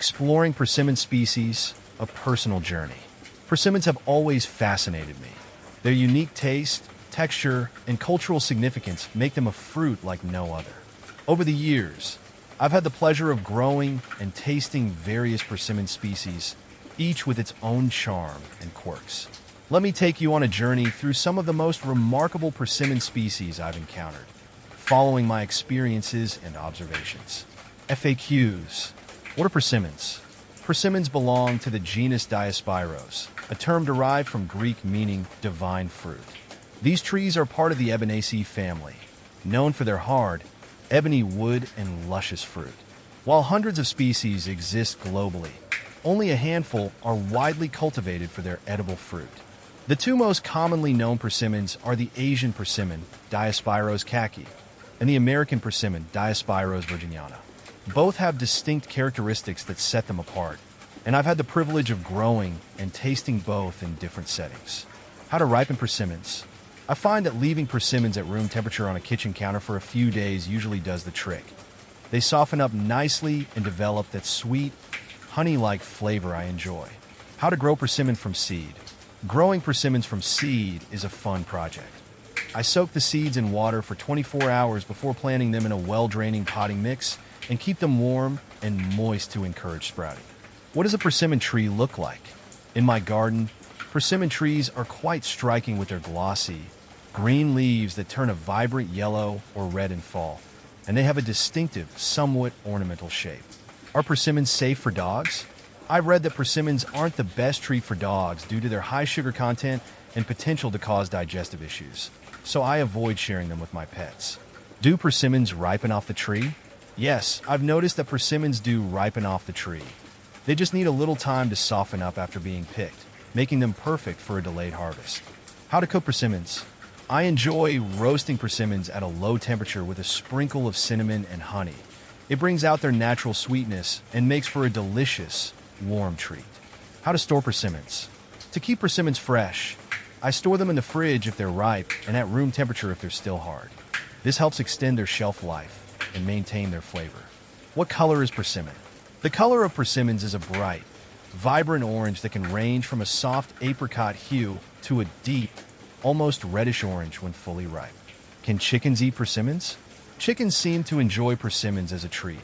Exploring persimmon species, a personal journey. Persimmons have always fascinated me. Their unique taste, texture, and cultural significance make them a fruit like no other. Over the years, I've had the pleasure of growing and tasting various persimmon species, each with its own charm and quirks. Let me take you on a journey through some of the most remarkable persimmon species I've encountered, following my experiences and observations. FAQs. What are persimmons? Persimmons belong to the genus Diospyros, a term derived from Greek meaning divine fruit. These trees are part of the Eboniaceae family, known for their hard, ebony wood and luscious fruit. While hundreds of species exist globally, only a handful are widely cultivated for their edible fruit. The two most commonly known persimmons are the Asian persimmon, Diospyros kaki, and the American persimmon, Diospyros virginiana. Both have distinct characteristics that set them apart, and I've had the privilege of growing and tasting both in different settings. How to ripen persimmons. I find that leaving persimmons at room temperature on a kitchen counter for a few days usually does the trick. They soften up nicely and develop that sweet, honey-like flavor I enjoy. How to grow persimmon from seed. Growing persimmons from seed is a fun project. I soak the seeds in water for 24 hours before planting them in a well-draining potting mix and keep them warm and moist to encourage sprouting. What does a persimmon tree look like? In my garden, persimmon trees are quite striking with their glossy, green leaves that turn a vibrant yellow or red in fall, and they have a distinctive, somewhat ornamental shape. Are persimmons safe for dogs? I've read that persimmons aren't the best treat for dogs due to their high sugar content and potential to cause digestive issues, so I avoid sharing them with my pets. Do persimmons ripen off the tree? Yes, I've noticed that persimmons do ripen off the tree. They just need a little time to soften up after being picked, making them perfect for a delayed harvest. How to cook persimmons. I enjoy roasting persimmons at a low temperature with a sprinkle of cinnamon and honey. It brings out their natural sweetness and makes for a delicious, warm treat. How to store persimmons. To keep persimmons fresh, I store them in the fridge if they're ripe and at room temperature if they're still hard. This helps extend their shelf life and maintain their flavor. What color is persimmon? The color of persimmons is a bright, vibrant orange that can range from a soft apricot hue to a deep, almost reddish orange when fully ripe. Can chickens eat persimmons? Chickens seem to enjoy persimmons as a treat.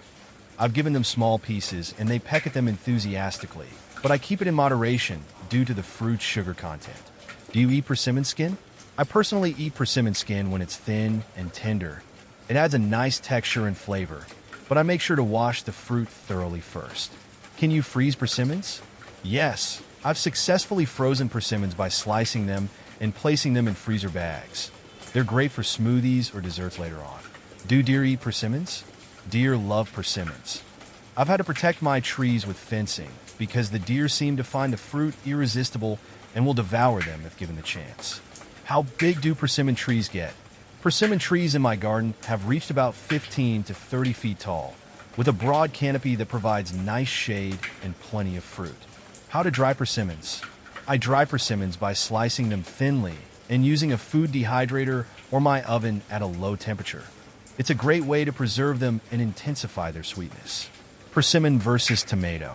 I've given them small pieces and they peck at them enthusiastically, but I keep it in moderation due to the fruit's sugar content. Do you eat persimmon skin? I personally eat persimmon skin when it's thin and tender. It adds a nice texture and flavor, but I make sure to wash the fruit thoroughly first. Can you freeze persimmons? Yes, I've successfully frozen persimmons by slicing them and placing them in freezer bags. They're great for smoothies or desserts later on. Do deer eat persimmons? Deer love persimmons. I've had to protect my trees with fencing because the deer seem to find the fruit irresistible and will devour them if given the chance. How big do persimmon trees get? Persimmon trees in my garden have reached about 15 to 30 feet tall, with a broad canopy that provides nice shade and plenty of fruit. How to dry persimmons? I dry persimmons by slicing them thinly and using a food dehydrator or my oven at a low temperature. It's a great way to preserve them and intensify their sweetness. Persimmon versus tomato.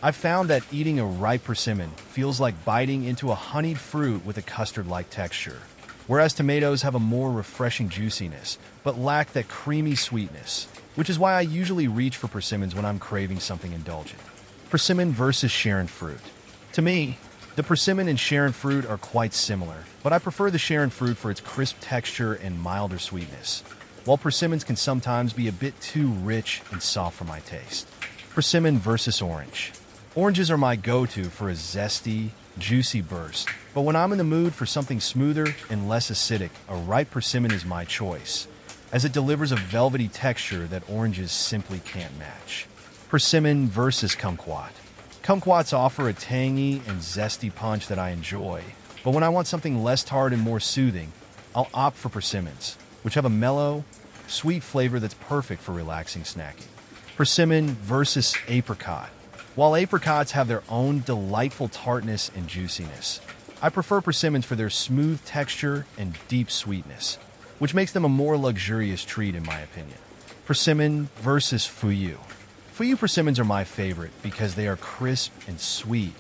I've found that eating a ripe persimmon feels like biting into a honeyed fruit with a custard-like texture, whereas tomatoes have a more refreshing juiciness, but lack that creamy sweetness, which is why I usually reach for persimmons when I'm craving something indulgent. Persimmon versus Sharon fruit. To me, the persimmon and Sharon fruit are quite similar, but I prefer the Sharon fruit for its crisp texture and milder sweetness, while persimmons can sometimes be a bit too rich and soft for my taste. Persimmon versus orange. Oranges are my go-to for a zesty, juicy burst, but when I'm in the mood for something smoother and less acidic, a ripe persimmon is my choice, as it delivers a velvety texture that oranges simply can't match. Persimmon versus kumquat. Kumquats offer a tangy and zesty punch that I enjoy, but when I want something less tart and more soothing, I'll opt for persimmons, which have a mellow, sweet flavor that's perfect for relaxing snacking. Persimmon versus apricot. While apricots have their own delightful tartness and juiciness, I prefer persimmons for their smooth texture and deep sweetness, which makes them a more luxurious treat in my opinion. Persimmon versus fuyu. Fuyu persimmons are my favorite because they are crisp and sweet,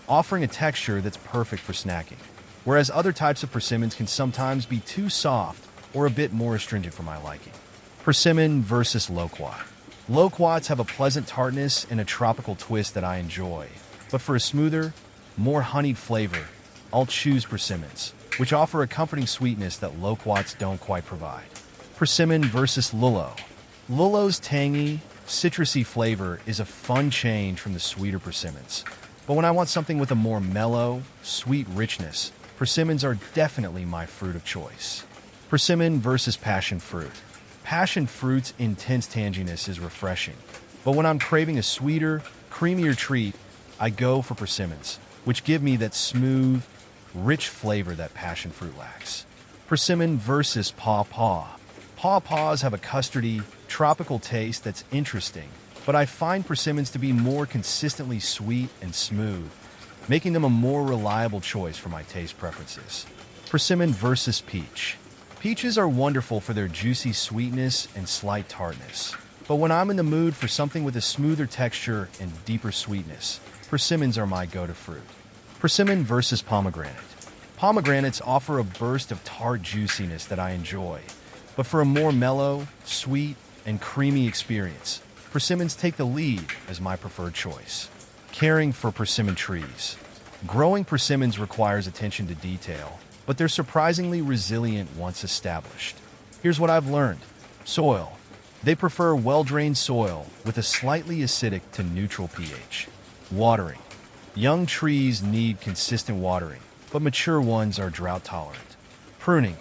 offering a texture that's perfect for snacking, whereas other types of persimmons can sometimes be too soft or a bit more astringent for my liking. Persimmon versus loquat. Loquats have a pleasant tartness and a tropical twist that I enjoy, but for a smoother, more honeyed flavor, I'll choose persimmons, which offer a comforting sweetness that loquats don't quite provide. Persimmon versus lulo. Lulo's tangy, citrusy flavor is a fun change from the sweeter persimmons, but when I want something with a more mellow, sweet richness, persimmons are definitely my fruit of choice. Persimmon versus passion fruit. Passion fruit's intense tanginess is refreshing, but when I'm craving a sweeter, creamier treat, I go for persimmons, which give me that smooth, rich flavor that passion fruit lacks. Persimmon versus pawpaw. Pawpaws have a custardy, tropical taste that's interesting, but I find persimmons to be more consistently sweet and smooth, making them a more reliable choice for my taste preferences. Persimmon versus peach. Peaches are wonderful for their juicy sweetness and slight tartness, but when I'm in the mood for something with a smoother texture and deeper sweetness, persimmons are my go-to fruit. Persimmon versus pomegranate. Pomegranates offer a burst of tart juiciness that I enjoy, but for a more mellow, sweet, and creamy experience, persimmons take the lead as my preferred choice. Caring for persimmon trees. Growing persimmons requires attention to detail, but they're surprisingly resilient once established. Here's what I've learned. Soil. They prefer well-drained soil with a slightly acidic to neutral pH. Watering. Young trees need consistent watering, but mature ones are drought-tolerant. Pruning.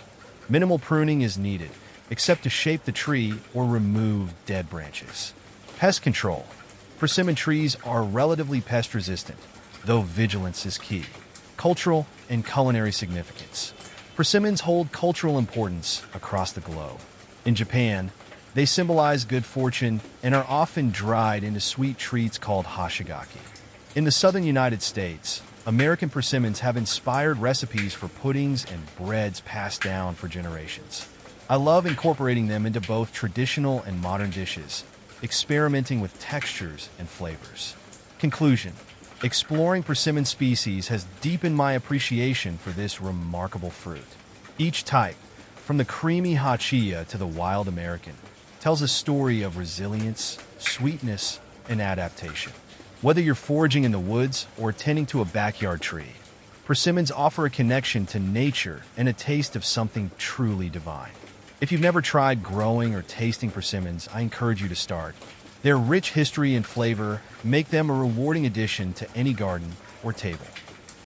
Minimal pruning is needed, except to shape the tree or remove dead branches. Pest control. Persimmon trees are relatively pest-resistant, though vigilance is key. Cultural and culinary significance. Persimmons hold cultural importance across the globe. In Japan, they symbolize good fortune and are often dried into sweet treats called hashigaki. In the southern United States, American persimmons have inspired recipes for puddings and breads passed down for generations. I love incorporating them into both traditional and modern dishes, experimenting with textures and flavors. Conclusion. Exploring persimmon species has deepened my appreciation for this remarkable fruit. Each type, from the creamy hachia to the wild American, tells a story of resilience, sweetness, and adaptation. Whether you're foraging in the woods or tending to a backyard tree, persimmons offer a connection to nature and a taste of something truly divine. If you've never tried growing or tasting persimmons, I encourage you to start. Their rich history and flavor make them a rewarding addition to any garden or table.